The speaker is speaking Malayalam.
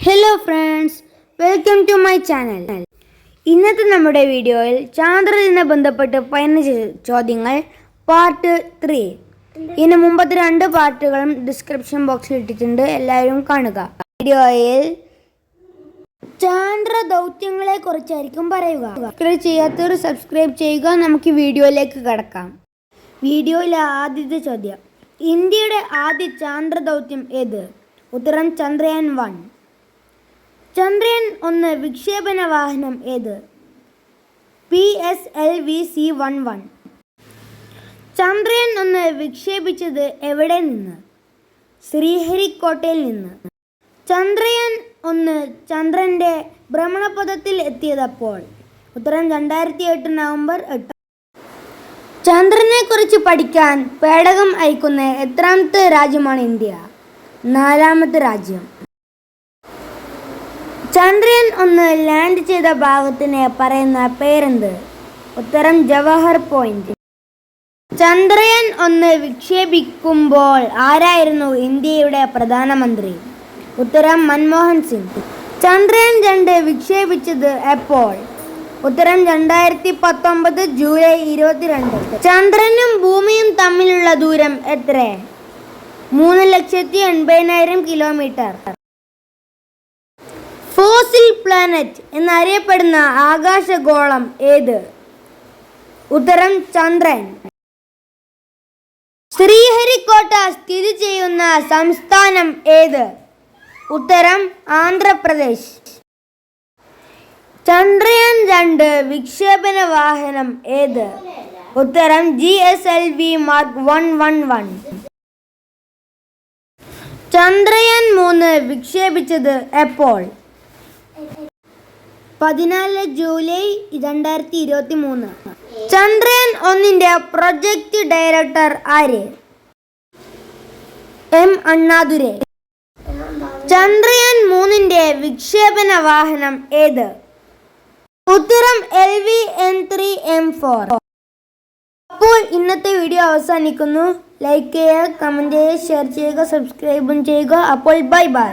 Hello friends, welcome to my channel. ഇന്നത്തെ നമ്മുടെ വീഡിയോയിൽ ചാന്ദ്രദിനെ ബന്ധപ്പെട്ട് 15 ചോദ്യങ്ങൾ പാർട്ട് 3. ഇതിന് മുമ്പത്തെ 2 പാർട്ടുകളും ഡിസ്ക്രിപ്ഷൻ ബോക്സിൽ ഇട്ടിട്ടുണ്ട്, എല്ലാവരും കാണുക. വീഡിയോയിൽ ചാന്ദ്ര ദൗത്യങ്ങളെ കുറിച്ചായിരിക്കും പറയുക. സബ്സ്ക്രൈബ് ചെയ്യാത്തവർ സബ്സ്ക്രൈബ് ചെയ്യുക. നമുക്ക് വീഡിയോയിലേക്ക് കടക്കാം. വീഡിയോയിലെ ആദ്യത്തെ ചോദ്യം: ഇന്ത്യയുടെ ആദ്യ ചാന്ദ്ര ദൗത്യം ഏത്? ഉത്തരം ചന്ദ്രയാൻ 1. ചന്ദ്രയാൻ 1 വിക്ഷേപണ വാഹനം ഏത്? PSLV-C11. ചന്ദ്രയാൻ 1 വിക്ഷേപിച്ചത് എവിടെ നിന്ന്? ശ്രീഹരിക്കോട്ടയിൽ നിന്ന്. ചന്ദ്രയാൻ 1 ചന്ദ്രന്റെ ഭ്രമണപഥത്തിൽ എത്തിയതപ്പോൾ? ഉത്തരം 2008 നവംബർ 8. ചന്ദ്രനെ കുറിച്ച് പഠിക്കാൻ പേടകം അയക്കുന്ന എത്രാമത്തെ രാജ്യമാണ് ഇന്ത്യ? 4ാമത്തെ രാജ്യം. ചന്ദ്രയാൻ 1 ലാൻഡ് ചെയ്ത ഭാഗത്തിന് പറയുന്ന പേരെന്ത്? ഉത്തരം ജവഹർ പോയിന്റ്. ചന്ദ്രയാൻ 1 വിക്ഷേപിക്കുമ്പോൾ ആരായിരുന്നു ഇന്ത്യയുടെ പ്രധാനമന്ത്രി? ഉത്തരം മൻമോഹൻ സിംഗ്. ചന്ദ്രയാൻ 2 വിക്ഷേപിച്ചത് എപ്പോൾ? ഉത്തരം 2019 ജൂലൈ 22. ചന്ദ്രനും ഭൂമിയും തമ്മിലുള്ള ദൂരം എത്ര? 3,80,000 കിലോമീറ്റർ. ഫോസിൽ പ്ലാനറ്റ് എന്നറിയപ്പെടുന്ന ആകാശഗോളം ഏത്? ഉത്തരം ചന്ദ്രൻ. ശ്രീഹരിക്കോട്ട സ്ഥിതി ചെയ്യുന്ന സംസ്ഥാനം ഏത്? ഉത്തരം ആന്ധ്രാപ്രദേശ്. ചന്ദ്രയാൻ 2 വിക്ഷേപണ വാഹനം ഏത്? ഉത്തരം GSLV Mark 111. ചന്ദ്രയാൻ 3 വിക്ഷേപിച്ചത് എപ്പോൾ? 14 ജൂലൈ 2023. ചന്ദ്രയാൻ 1 പ്രൊജക്ട് ഡയറക്ടർ ആര്? M. അണ്ണാദുരൈ. ചന്ദ്രയാൻ 3 വിക്ഷേപണ വാഹനം ഏത്? ഉത്തരം LV-N3M4. അപ്പോൾ ഇന്നത്തെ വീഡിയോ അവസാനിക്കുന്നു. ലൈക്ക് ചെയ്യുക, കമൻറ്റ് ചെയ്യുക, ഷെയർ ചെയ്യുക, സബ്സ്ക്രൈബും ചെയ്യുക. അപ്പോൾ ബൈ ബൈ.